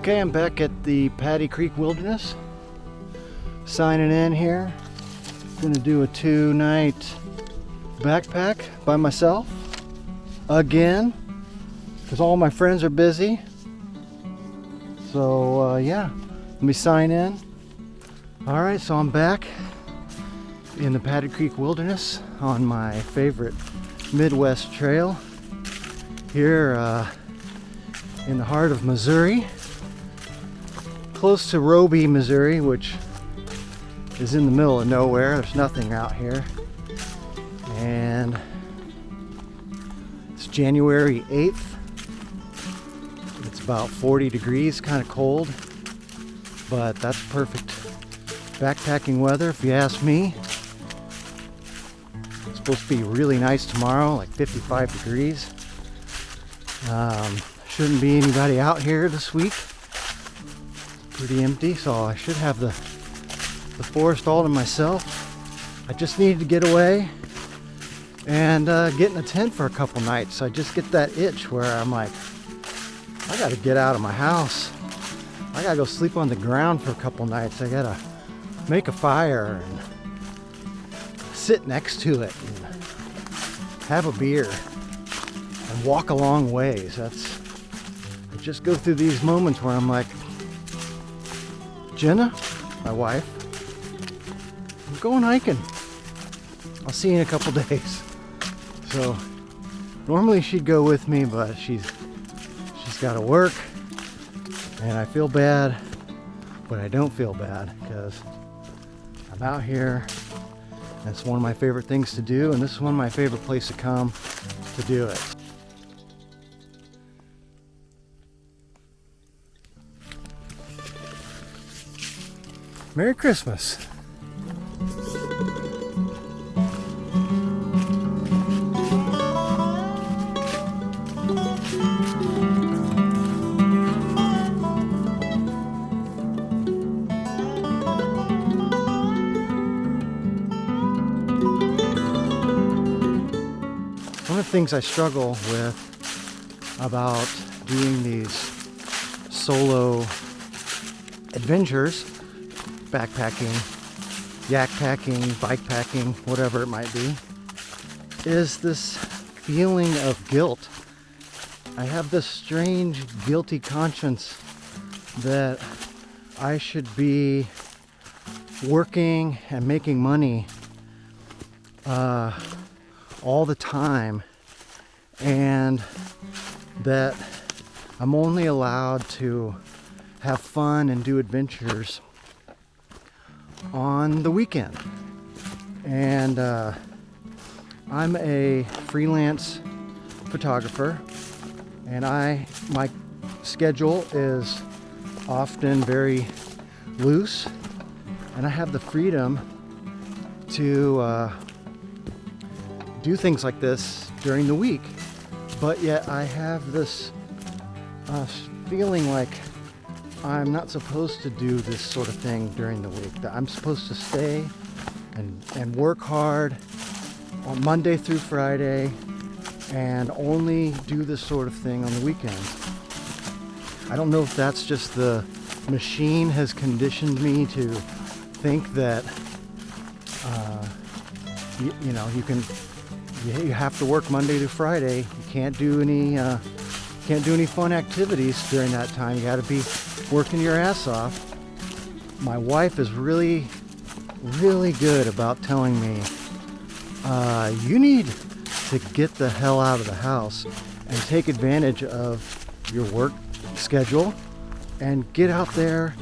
Okay, I'm back at the Paddy Creek Wilderness, signing in here. Gonna do a 2-night backpack by myself again, because all my friends are busy. So yeah, let me sign in. All right, so I'm back in the Paddy Creek Wilderness on my favorite Midwest trail here in the heart of Missouri, close to Roby, Missouri, which is in the middle of nowhere. There's nothing out here. And it's January 8th. It's about 40 degrees, kind of cold, but that's perfect backpacking weather if you ask me. It's supposed to be really nice tomorrow, like 55 degrees. Shouldn't be anybody out here this week. Pretty empty, so I should have the forest all to myself. I just needed to get away and get in a tent for a couple nights. I just get that itch where I'm like, I gotta get out of my house. I gotta go sleep on the ground for a couple nights. I gotta make a fire and sit next to it and have a beer and walk a long ways. I just go through these moments where I'm like, Jenna, my wife, I'm going hiking. I'll see you in a couple days. So normally she'd go with me, but she's got to work, and I feel bad, but I don't feel bad because I'm out here. And it's one of my favorite things to do, and this is one of my favorite places to come to do it. Merry Christmas. One of the things I struggle with about doing these solo adventures, backpacking, yak packing, bike packing, whatever it might be, is this feeling of guilt. I have this strange guilty conscience that I should be working and making money all the time, and that I'm only allowed to have fun and do adventures on the weekend. And I'm a freelance photographer, and my schedule is often very loose, and I have the freedom to do things like this during the week, but yet I have this feeling like I'm not supposed to do this sort of thing during the week, that I'm supposed to stay and work hard on Monday through Friday and only do this sort of thing on the weekends. I don't know if that's just the machine has conditioned me to think that you have to work Monday to Friday. You can't do any fun activities during that time. You got to be working your ass off. My wife is really, really good about telling me, you need to get the hell out of the house and take advantage of your work schedule and get out there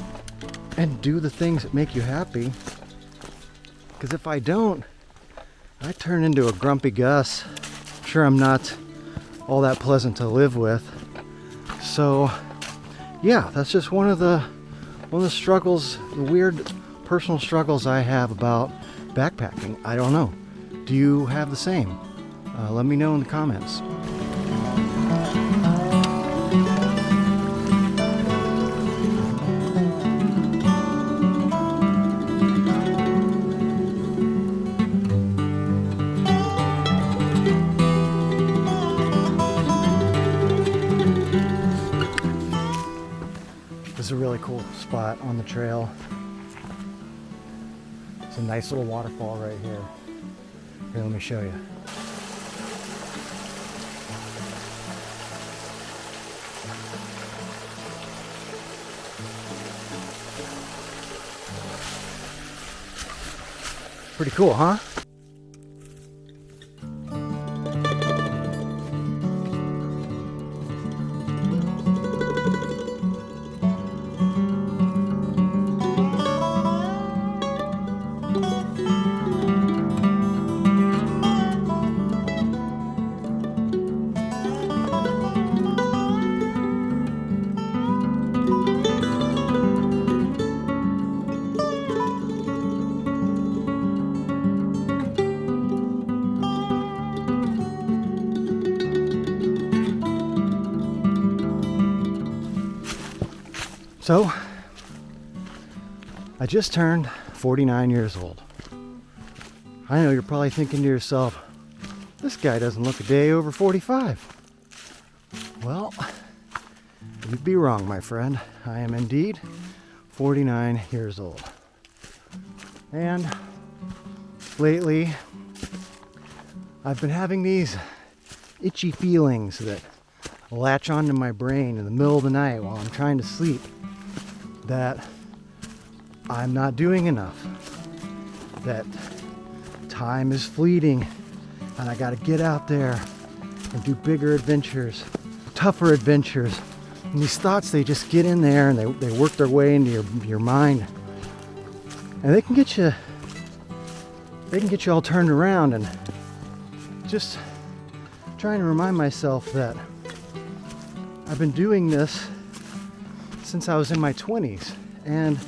and do the things that make you happy. Because if I don't, I turn into a grumpy Gus. Sure, I'm not all that pleasant to live with. So yeah, that's just one of the struggles, the weird personal struggles I have about backpacking. I don't know. Do you have the same? Let me know in the comments. really cool spot on the trail. It's a nice little waterfall right here. Here, let me show you. Pretty cool, huh? So, I just turned 49 years old. I know you're probably thinking to yourself, this guy doesn't look a day over 45. Well, you'd be wrong, my friend. I am indeed 49 years old. And lately, I've been having these itchy feelings that latch onto my brain in the middle of the night while I'm trying to sleep. That I'm not doing enough, that time is fleeting, and I gotta get out there and do bigger adventures, tougher adventures. And these thoughts, they just get in there and they work their way into your mind, and they can get you all turned around. And just trying to remind myself that I've been doing this since I was in my 20s, and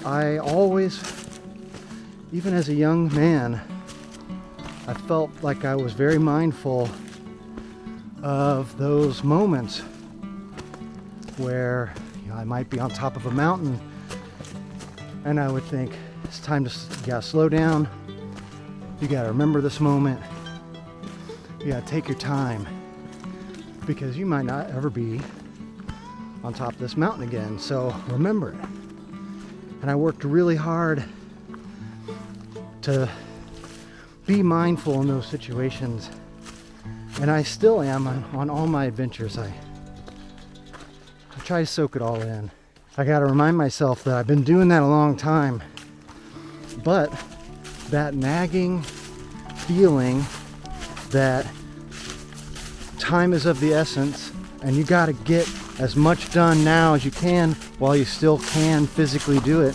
I always, even as a young man, I felt like I was very mindful of those moments where, you know, I might be on top of a mountain and I would think, it's time to, you gotta slow down, you gotta remember this moment, you gotta take your time, because you might not ever be on top of this mountain again, so remember it. And I worked really hard to be mindful in those situations, and I still am on all my adventures. I try to soak it all in. I got to remind myself that I've been doing that a long time, but that nagging feeling that time is of the essence and you got to get as much done now as you can while you still can physically do it,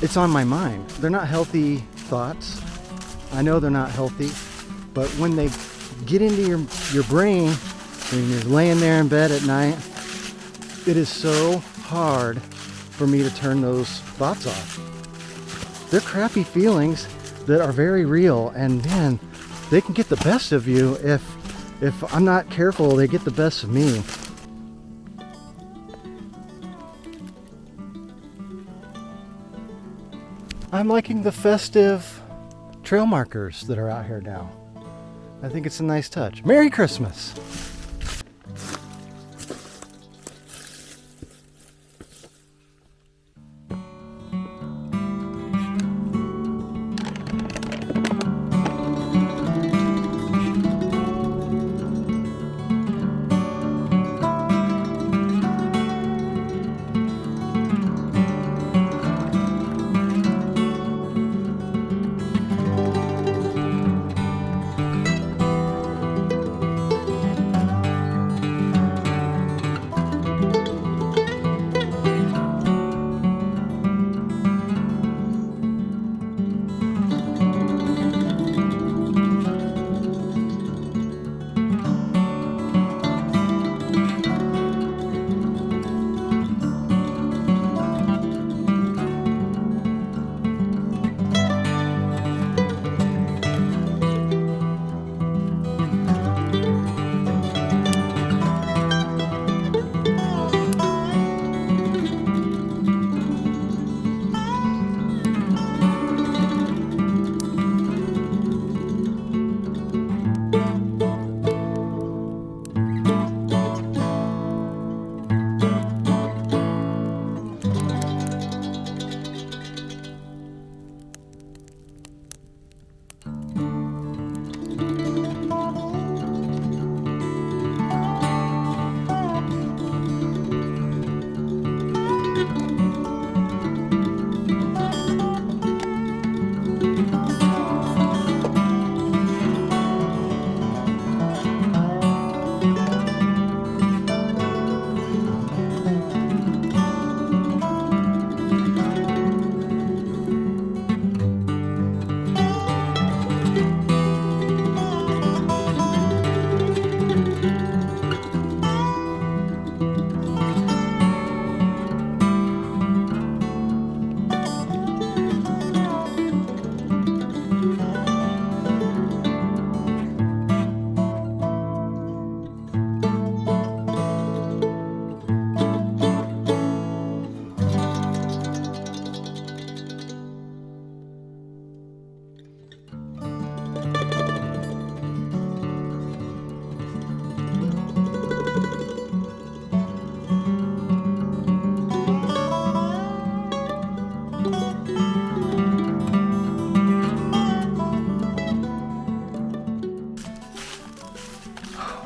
it's on my mind. They're not healthy thoughts. I know they're not healthy, but when they get into your brain, when you're laying there in bed at night, it is so hard for me to turn those thoughts off. They're crappy feelings that are very real, and man, they can get the best of you if I'm not careful. They get the best of me. I'm liking the festive trail markers that are out here now. I think it's a nice touch. Merry Christmas!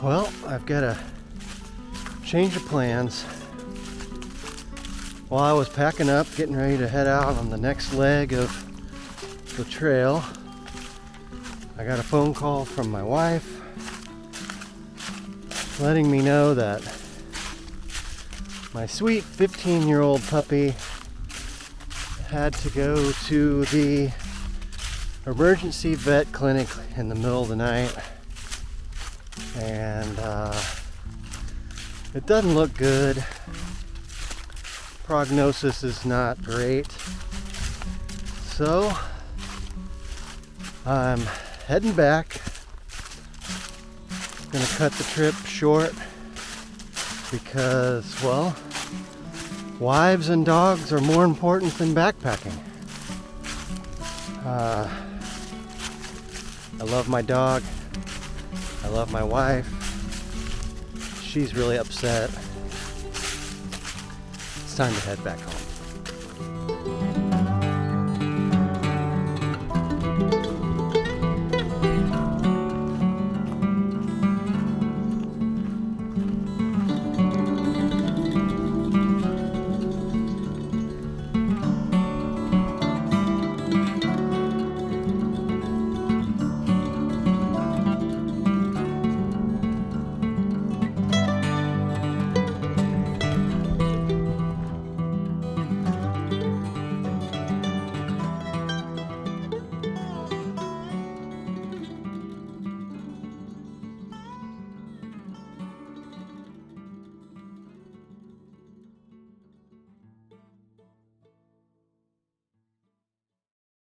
Well, I've got a change of plans. While I was packing up, getting ready to head out on the next leg of the trail, I got a phone call from my wife letting me know that my sweet 15-year-old puppy had to go to the emergency vet clinic in the middle of the night, and it doesn't look good. Prognosis is not great, so I'm heading back. Gonna cut the trip short because, well, wives and dogs are more important than backpacking. I love my dog. I love my wife. She's really upset. It's time to head back home.